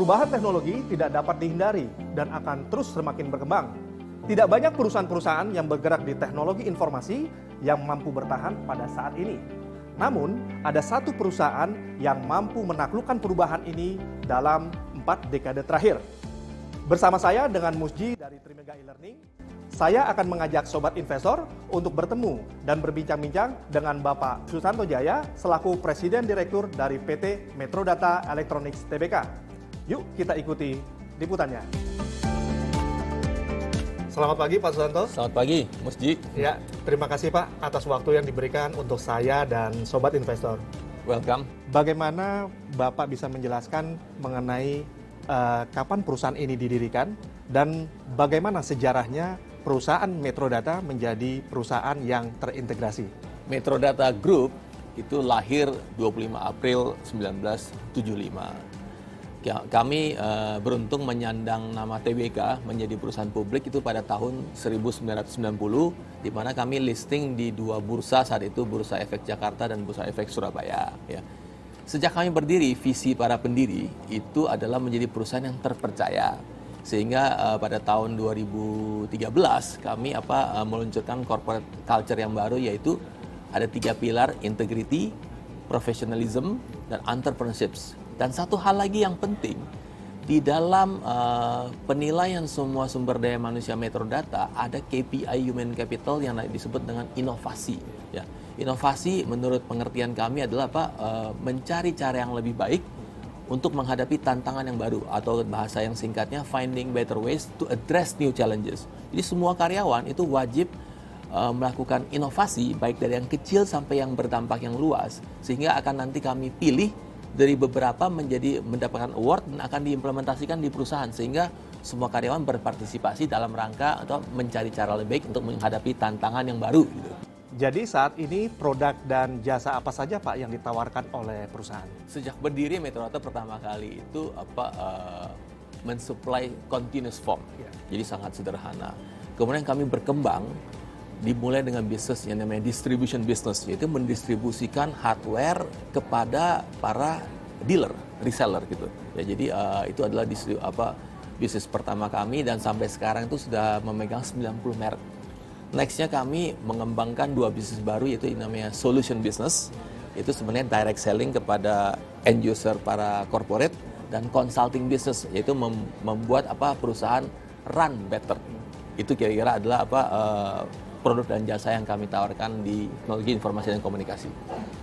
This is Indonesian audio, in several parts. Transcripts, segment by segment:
Perubahan teknologi tidak dapat dihindari dan akan terus semakin berkembang. Tidak banyak perusahaan-perusahaan yang bergerak di teknologi informasi yang mampu bertahan pada saat ini. Namun, ada satu perusahaan yang mampu menaklukkan perubahan ini dalam 4 dekade terakhir. Bersama saya dengan Musji dari Trimega e-Learning, saya akan mengajak Sobat Investor untuk bertemu dan berbincang-bincang dengan Bapak Susanto Jaya selaku Presiden Direktur dari PT Metrodata Electronics Tbk. Yuk kita ikuti liputannya. Selamat pagi Pak Susanto. Selamat pagi, Musji. Ya, terima kasih Pak atas waktu yang diberikan untuk saya dan Sobat Investor. Welcome. Bagaimana Bapak bisa menjelaskan mengenai kapan perusahaan ini didirikan dan bagaimana sejarahnya perusahaan Metrodata menjadi perusahaan yang terintegrasi? Metrodata Group itu lahir 25 April 1975. Kami beruntung menyandang nama Tbk menjadi perusahaan publik itu pada tahun 1990, di mana kami listing di 2 bursa saat itu, Bursa Efek Jakarta dan Bursa Efek Surabaya. Ya. Sejak kami berdiri, visi para pendiri itu adalah menjadi perusahaan yang terpercaya. Sehingga pada tahun 2013 kami meluncurkan corporate culture yang baru, yaitu ada 3 pilar: integrity, professionalism, dan entrepreneurship. Dan satu hal lagi yang penting, di dalam penilaian semua sumber daya manusia Metrodata ada KPI human capital yang disebut dengan inovasi. Ya. Inovasi menurut pengertian kami adalah mencari cara yang lebih baik untuk menghadapi tantangan yang baru, atau bahasa yang singkatnya finding better ways to address new challenges. Jadi semua karyawan itu wajib melakukan inovasi baik dari yang kecil sampai yang berdampak yang luas, sehingga akan nanti kami pilih dari beberapa mendapatkan award dan akan diimplementasikan di perusahaan, sehingga semua karyawan berpartisipasi dalam rangka atau mencari cara lebih baik untuk menghadapi tantangan yang baru. Gitu. Jadi saat ini produk dan jasa apa saja Pak yang ditawarkan oleh perusahaan? Sejak berdiri Metrodata pertama kali itu mensuplai continuous form, jadi sangat sederhana. Kemudian kami berkembang, dimulai dengan bisnis yang namanya distribution business, yaitu mendistribusikan hardware kepada para dealer, reseller gitu. Ya, jadi itu adalah bisnis pertama kami, dan sampai sekarang itu sudah memegang 90 merek. Nextnya kami mengembangkan 2 bisnis baru, yaitu yang namanya solution business, itu sebenarnya direct selling kepada end user para corporate, dan consulting business, yaitu membuat perusahaan run better. Itu kira-kira adalah produk dan jasa yang kami tawarkan di teknologi informasi dan komunikasi.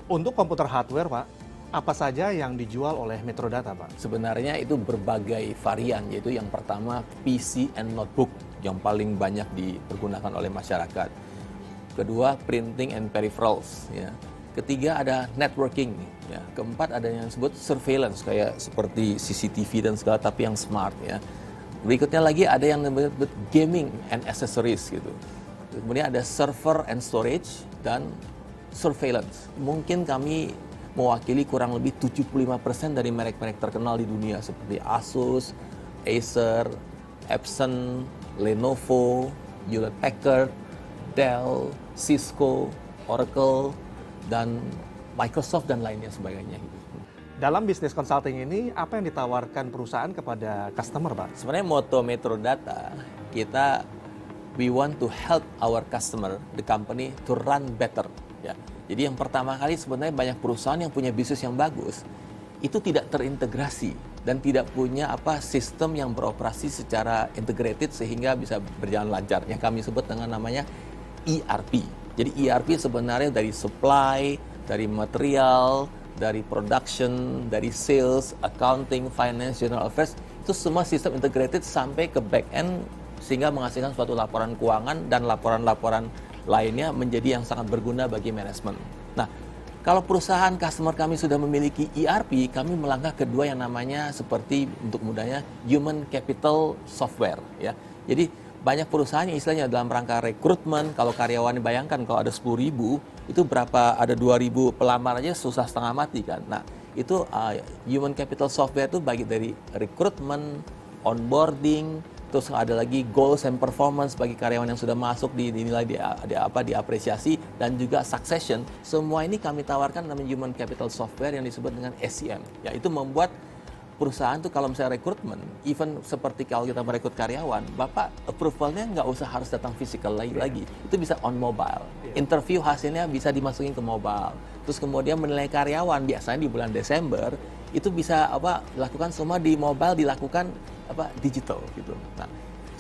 Untuk komputer hardware, Pak, apa saja yang dijual oleh Metrodata, Pak? Sebenarnya itu berbagai varian, yaitu yang pertama PC and notebook yang paling banyak dipergunakan oleh masyarakat. Kedua, printing and peripherals. Ya. Ketiga, ada networking. Ya. Keempat, ada yang disebut surveillance, kayak seperti CCTV dan segala, tapi yang smart. Ya. Berikutnya lagi ada yang disebut gaming and accessories gitu. Kemudian ada server and storage dan surveillance. Mungkin kami mewakili kurang lebih 75% dari merek-merek terkenal di dunia seperti Asus, Acer, Epson, Lenovo, Hewlett Packard, Dell, Cisco, Oracle, dan Microsoft dan lainnya sebagainya. Dalam bisnis consulting ini, apa yang ditawarkan perusahaan kepada customer, Pak? Sebenarnya moto Metrodata, we want to help our customer, the company, to run better. Ya. Jadi yang pertama kali sebenarnya banyak perusahaan yang punya bisnis yang bagus, itu tidak terintegrasi dan tidak punya sistem yang beroperasi secara integrated sehingga bisa berjalan lancar. Yang kami sebut dengan namanya ERP. Jadi ERP sebenarnya dari supply, dari material, dari production, dari sales, accounting, finance, general affairs, itu semua sistem integrated sampai ke back end, sehingga menghasilkan suatu laporan keuangan dan laporan-laporan lainnya menjadi yang sangat berguna bagi manajemen. Nah, kalau perusahaan customer kami sudah memiliki ERP, kami melangkah kedua yang namanya seperti untuk mudahnya human capital software. Ya. Jadi banyak perusahaan yang istilahnya dalam rangka rekrutmen, kalau karyawan bayangkan kalau ada 10.000, itu berapa, ada 2.000 pelamar aja susah setengah mati kan. Nah, itu human capital software itu bagi dari rekrutmen, onboarding, terus ada lagi goals and performance bagi karyawan yang sudah masuk dinilai diapresiasi, dan juga succession. Semua ini kami tawarkan namanya human capital software yang disebut dengan SCM. Ya, itu membuat perusahaan tuh kalau misalnya rekrutmen, even seperti kalau kita merekrut karyawan, Bapak approval-nya nggak usah harus datang physical lagi. Itu bisa on mobile. Interview hasilnya bisa dimasukin ke mobile. Terus kemudian menilai karyawan biasanya di bulan Desember itu bisa dilakukan semua di mobile, dilakukan digital gitu. Nah,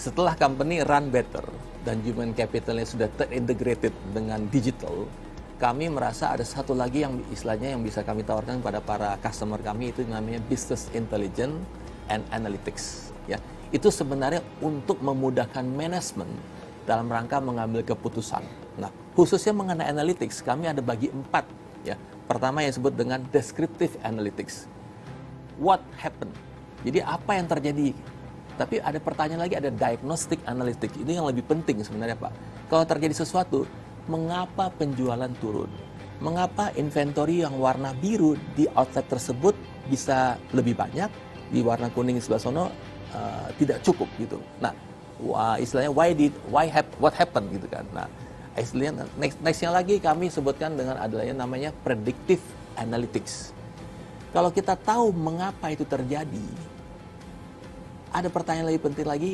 setelah company run better dan human capitalnya sudah terintegrated dengan digital, kami merasa ada satu lagi yang istilahnya yang bisa kami tawarkan kepada para customer kami, itu namanya business intelligence and analytics. Ya, itu sebenarnya untuk memudahkan manajemen dalam rangka mengambil keputusan. Nah, khususnya mengenai analytics, kami ada bagi 4. Ya, pertama yang disebut dengan descriptive analytics. What happened? Jadi apa yang terjadi? Tapi ada pertanyaan lagi, ada diagnostic analytics. Ini yang lebih penting sebenarnya, Pak. Kalau terjadi sesuatu, mengapa penjualan turun? Mengapa inventory yang warna biru di outlet tersebut bisa lebih banyak, di warna kuning di sebelah sono tidak cukup gitu. Nah, istilahnya what happened gitu kan. Nah, istilahnya nextnya lagi kami sebutkan dengan adanya namanya predictive analytics. Kalau kita tahu mengapa itu terjadi, ada pertanyaan lebih penting lagi,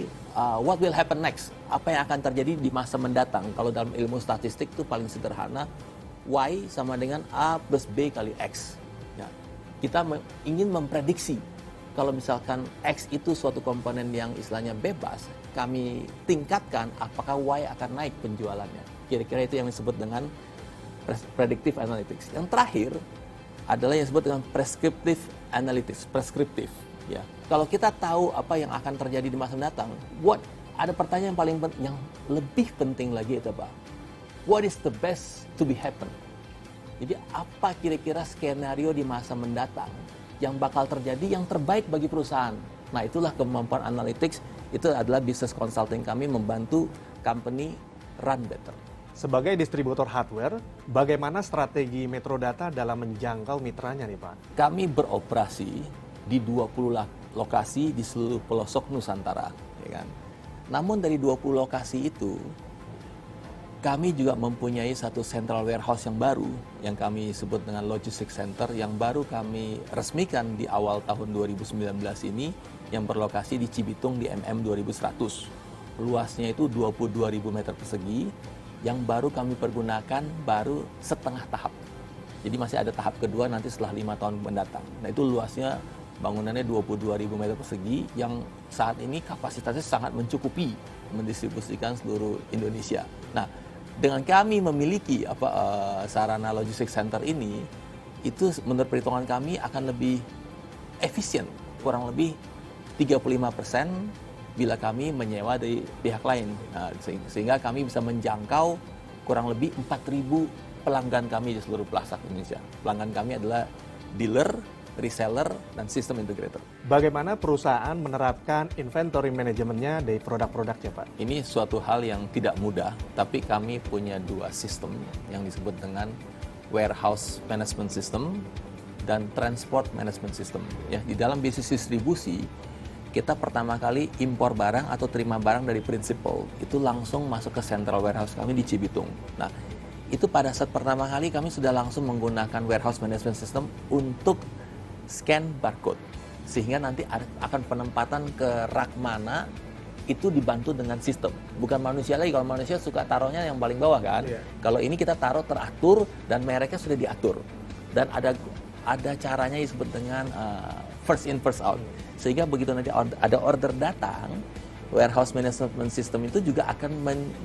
what will happen next? Apa yang akan terjadi di masa mendatang? Kalau dalam ilmu statistik itu paling sederhana, Y sama dengan A plus B kali X. Ya, kita ingin memprediksi, kalau misalkan X itu suatu komponen yang istilahnya bebas, kami tingkatkan apakah Y akan naik penjualannya. Kira-kira itu yang disebut dengan predictive analytics. Yang terakhir adalah yang disebut dengan prescriptive analytics, preskriptif. Ya, kalau kita tahu apa yang akan terjadi di masa mendatang, ada pertanyaan yang paling yang lebih penting lagi itu Pak. What is the best to be happen? Jadi apa kira-kira skenario di masa mendatang yang bakal terjadi yang terbaik bagi perusahaan? Nah, itulah kemampuan analytics, itu adalah business consulting kami membantu company run better. Sebagai distributor hardware, bagaimana strategi Metrodata dalam menjangkau mitranya nih Pak? Kami beroperasi di 20 lokasi di seluruh pelosok Nusantara, ya kan. Namun dari 20 lokasi itu, kami juga mempunyai satu central warehouse yang baru, yang kami sebut dengan logistics center, yang baru kami resmikan di awal tahun 2019 ini, yang berlokasi di Cibitung di MM 2100. Luasnya itu 22.000 meter persegi, yang baru kami pergunakan baru setengah tahap. Jadi masih ada tahap kedua nanti setelah 5 tahun mendatang. Nah, itu luasnya bangunannya 22.000 meter persegi yang saat ini kapasitasnya sangat mencukupi mendistribusikan seluruh Indonesia. Nah, dengan kami memiliki sarana logistics center ini, itu menurut perhitungan kami akan lebih efisien, kurang lebih 35% bila kami menyewa dari pihak lain. Nah, sehingga kami bisa menjangkau kurang lebih 4.000 pelanggan kami di seluruh pelosok Indonesia. Pelanggan kami adalah dealer, reseller, dan sistem integrator. Bagaimana perusahaan menerapkan inventory manajemennya dari produk-produknya, Pak? Ini suatu hal yang tidak mudah, tapi kami punya 2 sistem yang disebut dengan warehouse management system dan transport management system. Ya, di dalam bisnis distribusi, kita pertama kali impor barang atau terima barang dari principal, itu langsung masuk ke central warehouse kami di Cibitung. Nah, itu pada saat pertama kali kami sudah langsung menggunakan warehouse management system untuk scan barcode, sehingga nanti akan penempatan ke rak mana itu dibantu dengan sistem, bukan manusia lagi. Kalau manusia suka taruhnya yang paling bawah kan. Kalau ini kita taruh teratur dan mereknya sudah diatur, dan ada caranya disebut dengan first in first out, sehingga begitu nanti ada order datang, warehouse management system itu juga akan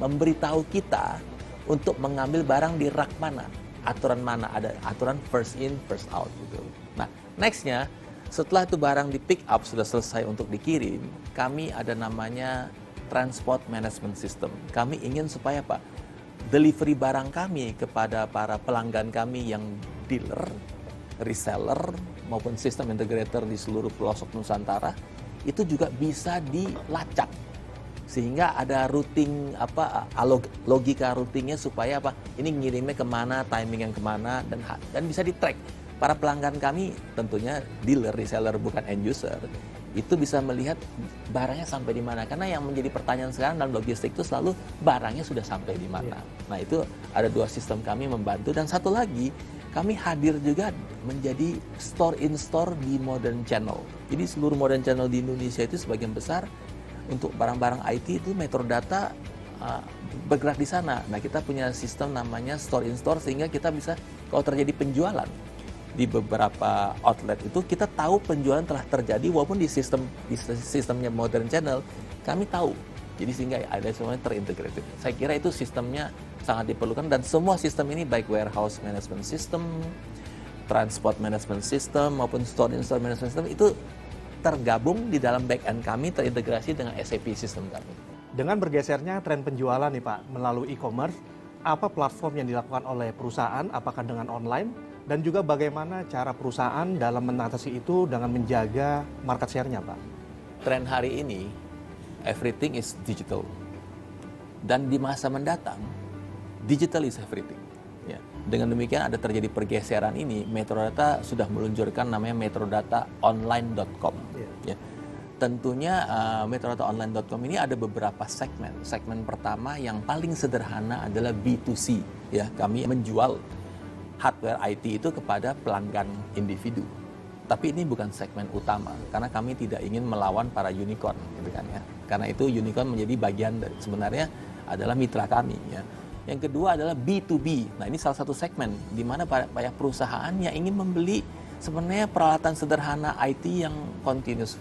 memberitahu kita untuk mengambil barang di rak mana, aturan mana, ada aturan first in first out gitu. Nah, nextnya, setelah itu barang di pick up sudah selesai untuk dikirim, kami ada namanya transport management system. Kami ingin supaya Pak, delivery barang kami kepada para pelanggan kami yang dealer, reseller, maupun sistem integrator di seluruh pelosok Nusantara, itu juga bisa dilacak. Sehingga ada routing logika routingnya supaya ini ngirimnya kemana, timing yang kemana, dan bisa di-track. Para pelanggan kami, tentunya dealer, reseller, bukan end user, itu bisa melihat barangnya sampai di mana. Karena yang menjadi pertanyaan sekarang dalam logistik itu selalu barangnya sudah sampai di mana. Nah, itu ada 2 sistem kami membantu. Dan satu lagi, kami hadir juga menjadi store in store di Modern Channel. Jadi seluruh Modern Channel di Indonesia itu sebagian besar untuk barang-barang IT itu Metrodata bergerak di sana. Nah, kita punya sistem namanya store in store sehingga kita bisa kalau terjadi penjualan di beberapa outlet itu kita tahu penjualan telah terjadi walaupun di sistemnya Modern Channel kami tahu. Jadi sehingga ada semuanya terintegrated. Saya kira itu sistemnya sangat diperlukan dan semua sistem ini baik warehouse management system, transport management system maupun store in store management system itu tergabung di dalam back end kami terintegrasi dengan SAP sistem kami. Dengan bergesernya tren penjualan nih Pak melalui e-commerce, apa platform yang dilakukan oleh perusahaan, apakah dengan online, dan juga bagaimana cara perusahaan dalam mengatasi itu dengan menjaga market share-nya Pak? Tren hari ini, everything is digital. Dan di masa mendatang, digital is everything. Ya. Dengan demikian ada terjadi pergeseran ini, Metrodata sudah meluncurkan namanya metrodataonline.com. Ya. Tentunya metrodataonline.com ini ada beberapa segmen. Segmen pertama yang paling sederhana adalah B2C. Ya, kami menjual hardware IT itu kepada pelanggan individu. Tapi ini bukan segmen utama karena kami tidak ingin melawan para unicorn, gitu kan ya. Karena itu unicorn menjadi bagian dari, sebenarnya adalah mitra kami. Ya. Yang kedua adalah B2B. Nah, ini salah satu segmen di mana banyak perusahaan yang ingin membeli sebenarnya peralatan sederhana IT yang continuous,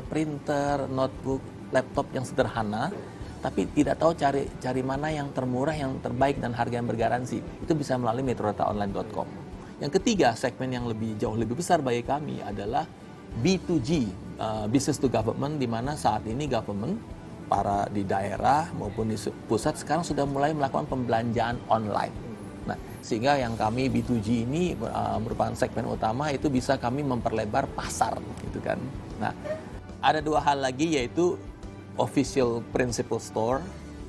printer, notebook, laptop yang sederhana, tapi tidak tahu cari mana yang termurah, yang terbaik dan harga yang bergaransi. Itu bisa melalui metrodataonline.com. Yang ketiga, segmen yang jauh lebih besar bagi kami adalah B2G, business to government, di mana saat ini government, para di daerah maupun di pusat sekarang sudah mulai melakukan pembelanjaan online. Nah, sehingga yang kami B2G ini merupakan segmen utama, itu bisa kami memperlebar pasar, gitu kan. Nah, ada dua hal lagi yaitu official principal store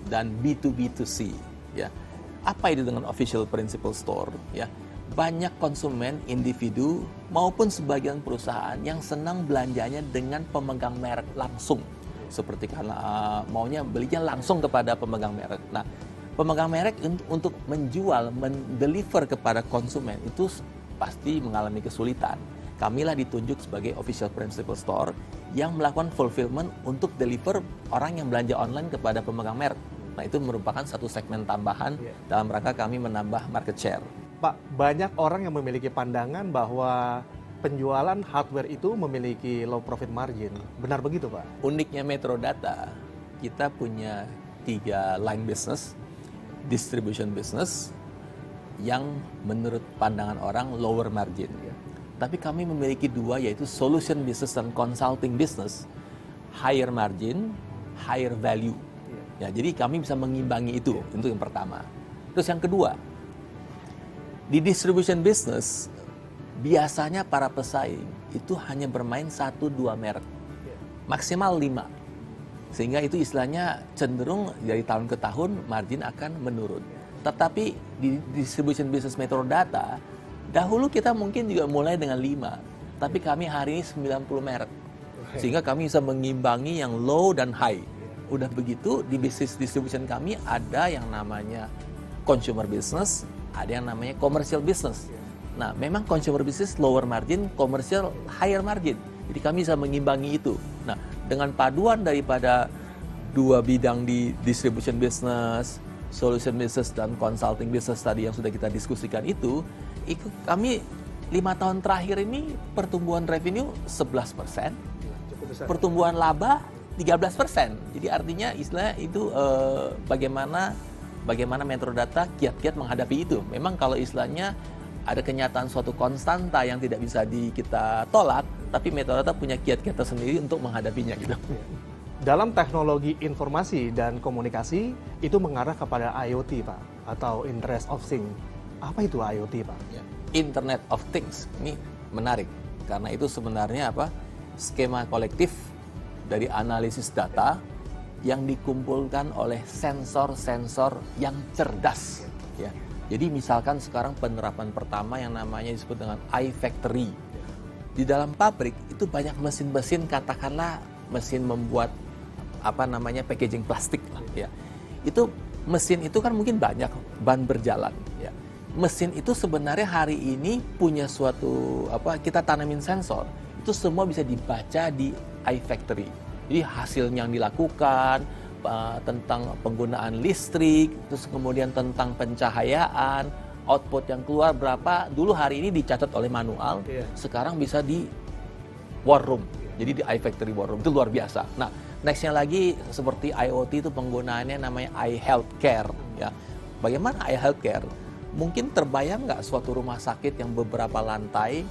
dan B2B2C. Ya, apa itu dengan official principal store? Ya, banyak konsumen individu maupun sebagian perusahaan yang senang belanjanya dengan pemegang merek langsung, seperti karena maunya belinya langsung kepada pemegang merek. Nah, pemegang merek untuk menjual, mendeliver kepada konsumen itu pasti mengalami kesulitan. Kamilah ditunjuk sebagai official principal store yang melakukan fulfillment untuk deliver orang yang belanja online kepada pemegang merek. Nah, itu merupakan satu segmen tambahan dalam rangka kami menambah market share. Pak, banyak orang yang memiliki pandangan bahwa penjualan hardware itu memiliki low profit margin. Benar begitu, Pak? Uniknya Metrodata, kita punya 3 line business, distribution business, yang menurut pandangan orang lower margin. Tapi kami memiliki 2, yaitu solution business dan consulting business, higher margin, higher value. Ya, jadi kami bisa mengimbangi itu, untuk yang pertama. Terus yang kedua, di distribution business, biasanya para pesaing itu hanya bermain 1-2 merek, maksimal 5. Sehingga itu istilahnya cenderung dari tahun ke tahun margin akan menurun. Tetapi di distribution business Metrodata, dahulu kita mungkin juga mulai dengan 5, tapi kami hari ini 90 merek. Sehingga kami bisa mengimbangi yang low dan high. Udah begitu, di bisnis distribution kami ada yang namanya consumer business, ada yang namanya commercial business. Nah, memang consumer business lower margin, commercial higher margin. Jadi kami bisa mengimbangi itu. Nah, dengan paduan daripada 2 bidang di distribution business, solution business, dan consulting business tadi yang sudah kita diskusikan itu kami 5 tahun terakhir ini pertumbuhan revenue 11%, pertumbuhan laba 13%. Jadi artinya istilahnya itu bagaimana Metrodata kiat-kiat menghadapi itu. Memang kalau istilahnya ada kenyataan suatu konstanta yang tidak bisa kita tolak, tapi Metrodata punya kiat-kiat tersendiri untuk menghadapinya gitu. Dalam teknologi informasi dan komunikasi itu mengarah kepada IoT, Pak, atau Internet of Things. Apa itu IoT, Pak? Internet of Things ini menarik karena itu sebenarnya skema kolektif dari analisis data yang dikumpulkan oleh sensor-sensor yang cerdas. Ya. Jadi misalkan sekarang penerapan pertama yang namanya disebut dengan iFactory. Di dalam pabrik itu banyak mesin-mesin, katakanlah mesin membuat packaging plastik lah, ya. Itu mesin itu kan mungkin banyak ban berjalan, ya. mesin itu sebenarnya hari ini punya suatu kita tanamin sensor. Itu semua bisa dibaca di iFactory. Jadi hasil yang dilakukan tentang penggunaan listrik, terus kemudian tentang pencahayaan, output yang keluar berapa. Dulu hari ini dicatat oleh manual, sekarang bisa di war room. Jadi di iFactory war room itu luar biasa. Nah, nextnya lagi seperti IoT itu penggunaannya namanya iHealthcare. Ya, bagaimana iHealthcare? Mungkin terbayang nggak suatu rumah sakit yang beberapa lantai,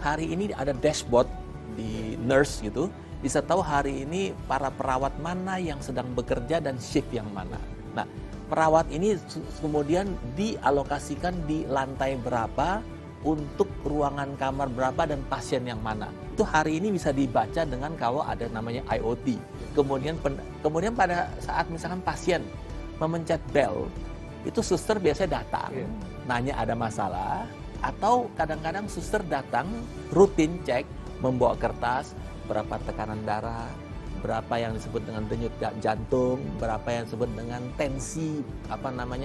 hari ini ada dashboard di nurse gitu, bisa tahu hari ini para perawat mana yang sedang bekerja dan shift yang mana. Nah, perawat ini kemudian dialokasikan di lantai berapa, untuk ruangan kamar berapa dan pasien yang mana. Itu hari ini bisa dibaca dengan kalau ada namanya IoT. Kemudian pada saat misalkan pasien memencet bell, itu suster biasanya datang, nanya ada masalah, atau kadang-kadang suster datang rutin cek, membawa kertas, berapa tekanan darah, berapa yang disebut dengan denyut jantung, berapa yang disebut dengan tensi,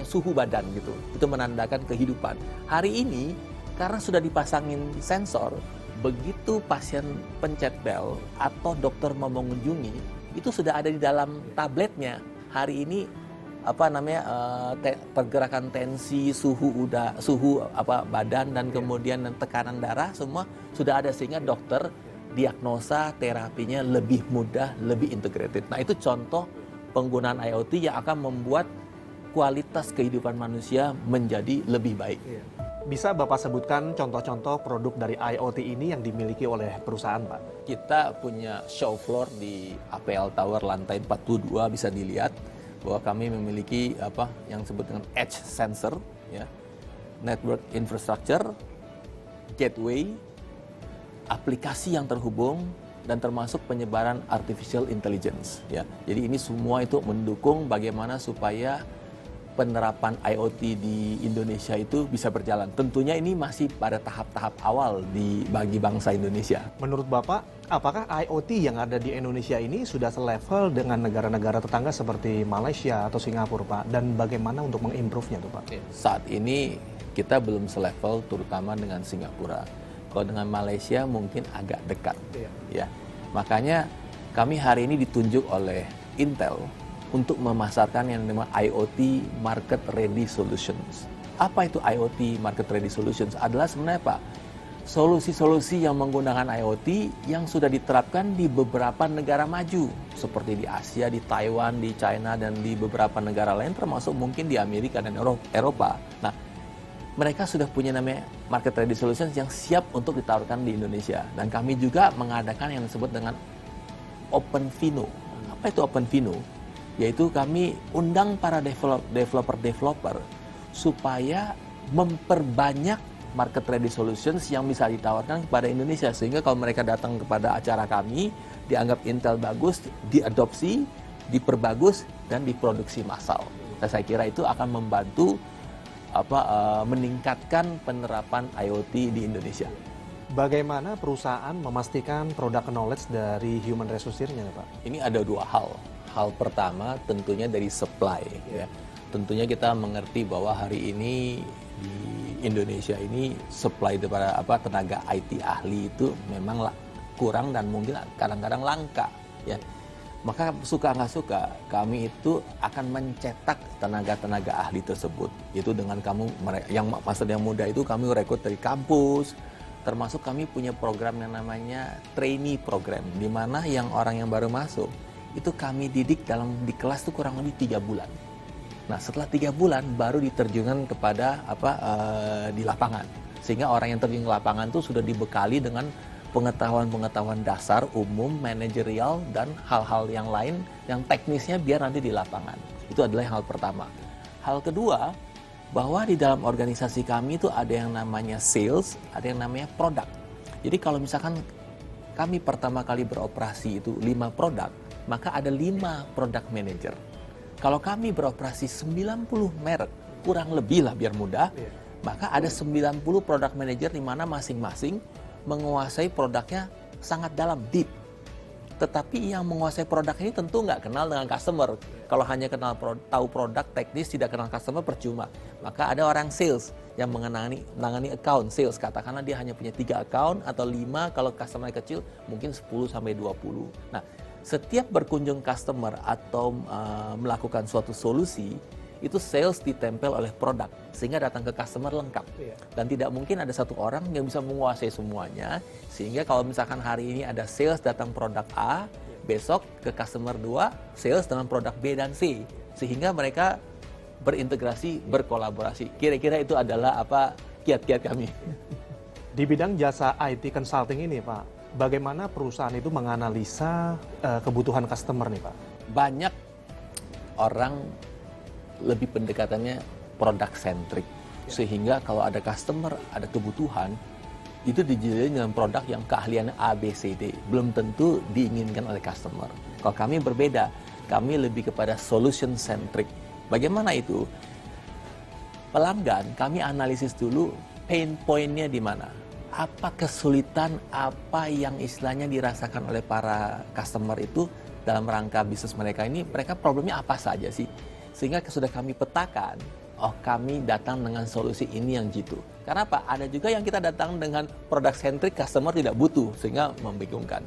suhu badan gitu. Itu menandakan kehidupan. Hari ini karena sudah dipasangin sensor, begitu pasien pencet bel atau dokter mau mengunjungi, itu sudah ada di dalam tabletnya. Hari ini pergerakan tensi, suhu badan dan kemudian tekanan darah semua sudah ada, sehingga dokter diagnosa terapinya lebih mudah, lebih integrated. Nah, itu contoh penggunaan IoT yang akan membuat kualitas kehidupan manusia menjadi lebih baik. Bisa Bapak sebutkan contoh-contoh produk dari IoT ini yang dimiliki oleh perusahaan, Pak? Kita punya show floor di APL Tower lantai 42, bisa dilihat bahwa kami memiliki yang disebut dengan edge sensor, ya, network infrastructure, gateway, aplikasi yang terhubung, dan termasuk penyebaran artificial intelligence. Ya. Jadi ini semua itu mendukung bagaimana supaya penerapan IoT di Indonesia itu bisa berjalan. Tentunya ini masih pada tahap-tahap awal bagi bangsa Indonesia. Menurut Bapak, apakah IoT yang ada di Indonesia ini sudah selevel dengan negara-negara tetangga seperti Malaysia atau Singapura, Pak? Dan bagaimana untuk mengimprove-nya tuh, Pak? Saat ini kita belum selevel, terutama dengan Singapura. Kalau dengan Malaysia mungkin agak dekat. Ya. Makanya kami hari ini ditunjuk oleh Intel untuk memasarkan yang namanya IoT Market Ready Solutions. Apa itu IoT Market Ready Solutions? Adalah sebenarnya Pak, solusi-solusi yang menggunakan IoT yang sudah diterapkan di beberapa negara maju, seperti di Asia, di Taiwan, di China, dan di beberapa negara lain, termasuk mungkin di Amerika dan Eropa. Nah, mereka sudah punya namanya Market Ready Solutions yang siap untuk ditawarkan di Indonesia. Dan kami juga mengadakan yang disebut dengan Open Vino. Apa itu Open Vino? Yaitu kami undang para developer supaya memperbanyak market ready solutions yang bisa ditawarkan kepada Indonesia, sehingga kalau mereka datang kepada acara kami dianggap Intel bagus, diadopsi, diperbagus, dan diproduksi massal. Dan saya kira itu akan membantu meningkatkan penerapan IoT di Indonesia. Bagaimana perusahaan memastikan produk knowledge dari human resource-nya, Pak? Ini ada dua hal. Hal pertama tentunya dari supply. Ya. Tentunya kita mengerti bahwa hari ini di Indonesia ini supply daripada tenaga IT ahli itu memang kurang dan mungkin kadang-kadang langka. Ya. Maka suka nggak suka kami itu akan mencetak tenaga-tenaga ahli tersebut. Itu dengan yang maksud yang muda itu kami rekrut dari kampus. Termasuk kami punya program yang namanya trainee program, di mana yang orang yang baru masuk itu kami didik di kelas itu kurang lebih 3 bulan. Nah, setelah 3 bulan baru diterjunkan kepada di lapangan. Sehingga orang yang terjun ke lapangan itu sudah dibekali dengan pengetahuan-pengetahuan dasar, umum, manajerial, dan hal-hal yang lain yang teknisnya biar nanti di lapangan. Itu adalah hal pertama. Hal kedua, bahwa di dalam organisasi kami itu ada yang namanya sales, ada yang namanya produk. Jadi kalau misalkan kami pertama kali beroperasi itu 5 produk, maka ada 5 product manager. Kalau kami beroperasi 90 merek, kurang lebih lah biar mudah, maka ada 90 product manager di mana masing-masing menguasai produknya sangat dalam, deep. Tetapi yang menguasai produk ini tentu nggak kenal dengan customer. Kalau hanya tahu produk teknis, tidak kenal customer, percuma. Maka ada orang sales yang menangani account sales. Katakanlah dia hanya punya 3 account atau 5, kalau customer kecil mungkin 10 sampai 20. Nah, setiap berkunjung customer atau melakukan suatu solusi, itu sales ditempel oleh produk sehingga datang ke customer lengkap. Dan tidak mungkin ada satu orang yang bisa menguasai semuanya, sehingga kalau misalkan hari ini ada sales datang produk A, besok ke customer 2 sales dengan produk B dan C, sehingga mereka berintegrasi, berkolaborasi. Kira-kira itu adalah apa kiat-kiat kami. Di bidang jasa IT consulting ini Pak, bagaimana perusahaan itu menganalisa kebutuhan customer nih Pak? Banyak orang lebih pendekatannya produk centric, sehingga kalau ada customer, ada kebutuhan, itu dijadikan dengan produk yang keahliannya A, B, C, D. Belum tentu diinginkan oleh customer. Kalau kami berbeda, kami lebih kepada solution centric. Bagaimana itu? Pelanggan, kami analisis dulu pain point-nya di mana. Apa kesulitan, apa yang istilahnya dirasakan oleh para customer itu dalam rangka bisnis mereka ini, mereka problemnya apa saja sih? Sehingga sudah kami petakan, oh kami datang dengan solusi ini yang jitu. Karena apa? Ada juga yang kita datang dengan produk centric, customer tidak butuh, sehingga membingungkan.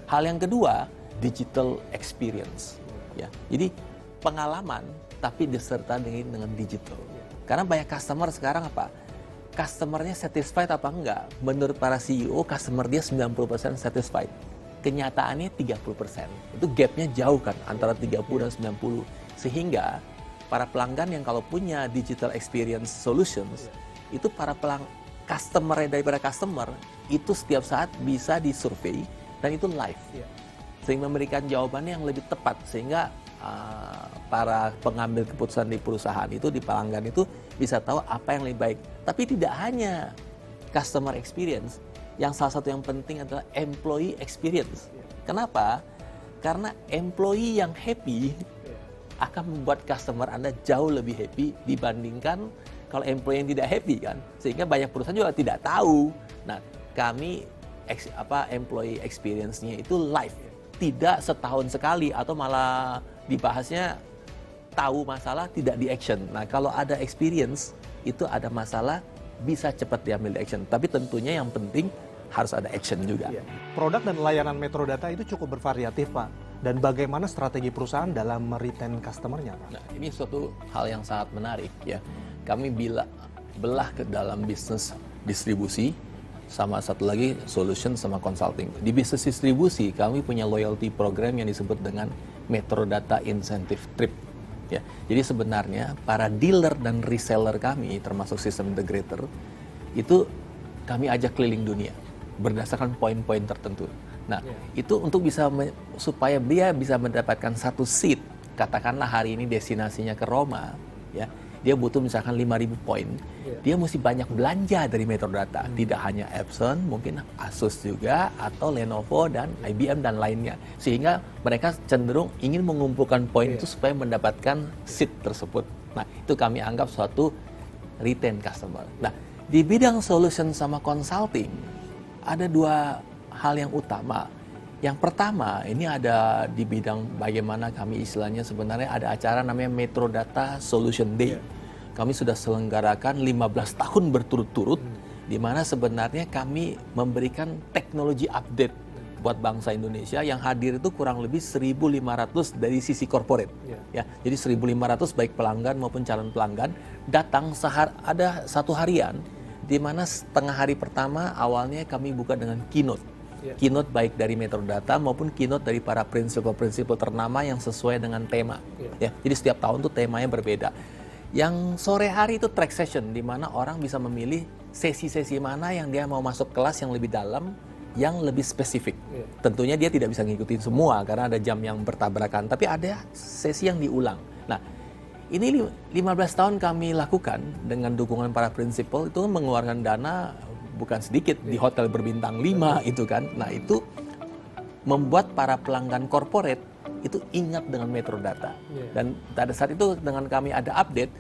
Hal yang kedua, digital experience. Ya, jadi pengalaman, tapi disertai dengan digital. Karena banyak customer sekarang apa? Customer-nya satisfied apa enggak? Menurut para CEO, customer dia 90% satisfied. Kenyataannya 30%. Itu gap-nya jauh kan, antara 30 dan 90. Sehingga para pelanggan yang kalau punya digital experience solutions, itu para customer daripada customer, itu setiap saat bisa disurvey dan itu live. Sehingga memberikan jawabannya yang lebih tepat, sehingga para pengambil keputusan di perusahaan itu, di pelanggan itu bisa tahu apa yang lebih baik. Tapi tidak hanya customer experience, yang salah satu yang penting adalah employee experience. Kenapa? Karena employee yang happy akan membuat customer Anda jauh lebih happy dibandingkan kalau employee yang tidak happy kan. Sehingga banyak perusahaan juga tidak tahu. Nah, kami employee experience-nya itu live. Tidak setahun sekali atau malah dibahasnya tahu masalah tidak di action. Nah, kalau ada experience itu ada masalah bisa cepat diambil di action. Tapi tentunya yang penting harus ada action juga. Produk dan layanan Metrodata itu cukup bervariatif Pak. Dan bagaimana strategi perusahaan dalam meretain customer-nya Pak? Nah, ini suatu hal yang sangat menarik ya. Kami belah ke dalam bisnis distribusi, sama satu lagi solution sama consulting. Di bisnis distribusi kami punya loyalty program yang disebut dengan Metrodata Incentive Trip. Ya, jadi sebenarnya para dealer dan reseller kami, termasuk sistem integrator, itu kami ajak keliling dunia berdasarkan poin-poin tertentu. Nah, itu untuk supaya dia bisa mendapatkan satu seat, katakanlah hari ini destinasinya ke Roma, ya, dia butuh misalkan 5.000 poin, dia mesti banyak belanja dari Metrodata, tidak hanya Epson, mungkin Asus juga, atau Lenovo dan IBM dan lainnya, sehingga mereka cenderung ingin mengumpulkan poin itu supaya mendapatkan seat tersebut. Nah, itu kami anggap suatu retain customer. Nah, di bidang solution sama consulting, ada 2 hal yang utama. Yang pertama, ini ada di bidang bagaimana kami istilahnya sebenarnya ada acara namanya Metrodata Solution Day. Kami sudah selenggarakan 15 tahun berturut-turut, di mana sebenarnya kami memberikan teknologi update buat bangsa Indonesia. Yang hadir itu kurang lebih 1.500 dari sisi corporate. Ya, jadi 1.500 baik pelanggan maupun calon pelanggan datang ada satu harian, di mana setengah hari pertama awalnya kami buka dengan keynote. Keynote baik dari Metrodata maupun keynote dari para prinsipal-prinsipal ternama yang sesuai dengan tema. Ya, jadi setiap tahun tuh temanya berbeda. Yang sore hari itu track session, di mana orang bisa memilih sesi-sesi mana yang dia mau masuk kelas yang lebih dalam, yang lebih spesifik. Tentunya dia tidak bisa ngikutin semua karena ada jam yang bertabrakan, tapi ada sesi yang diulang. Nah, ini 15 tahun kami lakukan dengan dukungan para prinsipal, itu mengeluarkan dana bukan sedikit, di hotel berbintang 5 itu kan. Nah, itu membuat para pelanggan corporate itu ingat dengan Metrodata. Dan pada saat itu dengan kami ada update,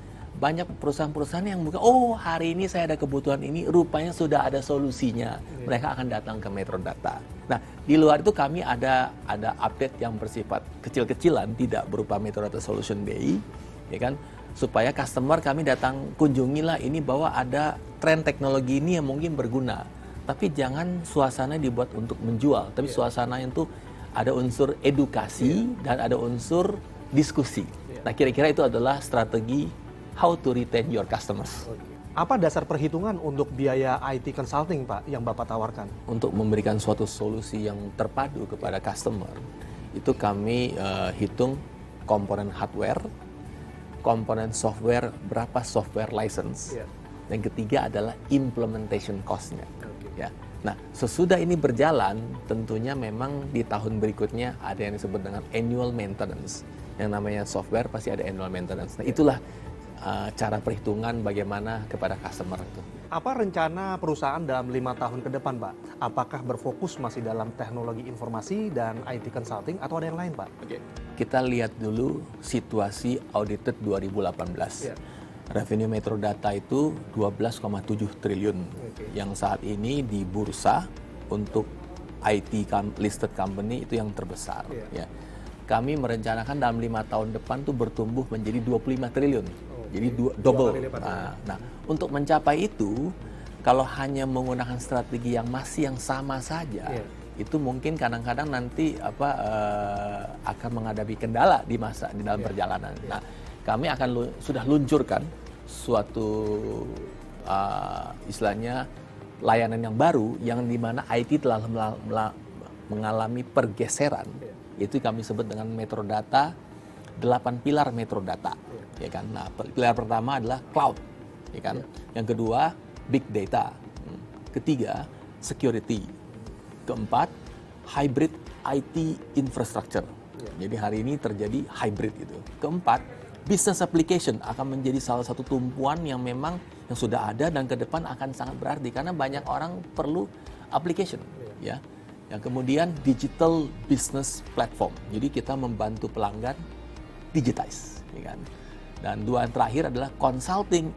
banyak perusahaan-perusahaan yang bukan, oh hari ini saya ada kebutuhan ini, rupanya sudah ada solusinya. Mereka akan datang ke Metrodata. Nah, di luar itu kami ada update yang bersifat kecil-kecilan, tidak berupa Metrodata Solution BI, ya kan? Supaya customer kami datang kunjungilah ini bahwa ada tren teknologi ini yang mungkin berguna. Tapi jangan suasana dibuat untuk menjual, tapi suasana itu ada unsur edukasi dan ada unsur diskusi. Nah, kira-kira itu adalah strategi how to retain your customers. Apa dasar perhitungan untuk biaya IT consulting, Pak, yang Bapak tawarkan? Untuk memberikan suatu solusi yang terpadu kepada customer, itu kami hitung komponen hardware, komponen software, berapa software license. Dan ketiga adalah implementation cost-nya. Ya. Nah, sesudah ini berjalan, tentunya memang di tahun berikutnya ada yang disebut dengan annual maintenance. Yang namanya software pasti ada annual maintenance. Nah, itulah cara perhitungan bagaimana kepada customer itu. Apa rencana perusahaan dalam 5 tahun ke depan, Pak? Apakah berfokus masih dalam teknologi informasi dan IT consulting atau ada yang lain, Pak? Oke. Kita lihat dulu situasi audited 2018. Revenue Metrodata itu 12,7 triliun. Yang saat ini di bursa untuk IT listed company itu yang terbesar. Ya. Kami merencanakan dalam 5 tahun depan tuh bertumbuh menjadi 25 triliun. Jadi double. Nah, untuk mencapai itu, kalau hanya menggunakan strategi yang masih yang sama saja, itu mungkin kadang-kadang nanti akan menghadapi kendala di dalam perjalanan. Nah, kami akan sudah luncurkan suatu istilahnya layanan yang baru yang dimana IT telah mengalami pergeseran. Itu kami sebut dengan Metrodata, 8 pilar Metrodata, ya kan. Nah, pilar pertama adalah cloud, ya kan. Yang kedua big data, ketiga security, keempat hybrid IT infrastructure. Jadi hari ini terjadi hybrid itu. Keempat, business application akan menjadi salah satu tumpuan yang memang yang sudah ada dan ke depan akan sangat berarti karena banyak orang perlu application, ya. Yang kemudian digital business platform. Jadi kita membantu pelanggan digitize, ya kan. Dan dua yang terakhir adalah consulting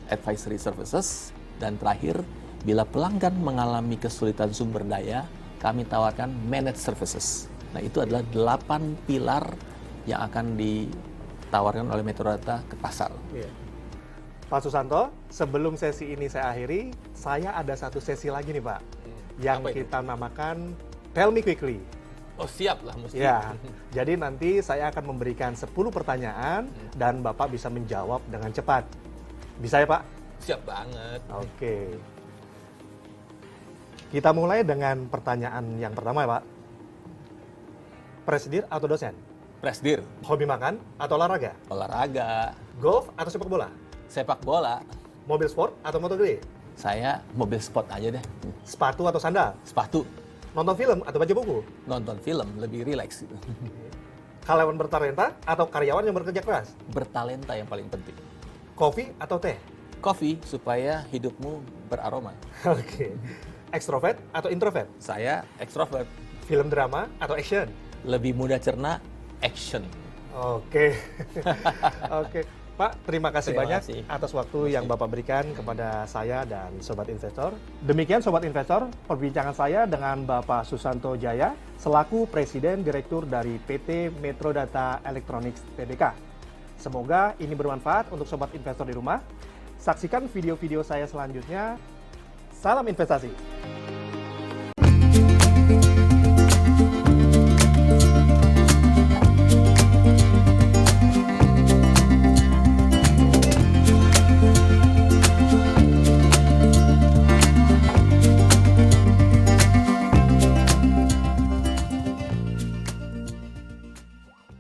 advisory services, dan terakhir bila pelanggan mengalami kesulitan sumber daya, kami tawarkan managed services. Nah, itu adalah 8 pilar yang akan ditawarkan oleh Metrodata ke pasar. Pak Susanto, sebelum sesi ini saya akhiri, saya ada satu sesi lagi nih, Pak, yang kita namakan Tell Me Quickly. Oh, siap lah mesti. Ya, jadi nanti saya akan memberikan 10 pertanyaan dan Bapak bisa menjawab dengan cepat. Bisa ya, Pak? Siap banget. Oke. Kita mulai dengan pertanyaan yang pertama ya, Pak. Presidir atau dosen? Presidir. Hobi makan atau olahraga? Olahraga. Golf atau sepak bola? Sepak bola. Mobil sport atau MotoGP? Saya mobil sport aja deh. Sepatu atau sandal? Sepatu. Nonton film atau baca buku? Nonton film, lebih rileks gitu. Karyawan bertalenta atau karyawan yang bekerja keras? Bertalenta yang paling penting. Kopi atau teh? Kopi supaya hidupmu beraroma. Oke. Ekstrovert atau introvert? Saya ekstrovert. Film drama atau action? Lebih mudah cerna, action. Oke. Oke. Pak, terima kasih banyak atas waktu yang Bapak berikan kepada saya dan Sobat Investor. Demikian Sobat Investor, perbincangan saya dengan Bapak Susanto Jaya selaku Presiden Direktur dari PT Metrodata Electronics Tbk. Semoga ini bermanfaat untuk Sobat Investor di rumah. Saksikan video-video saya selanjutnya. Salam investasi.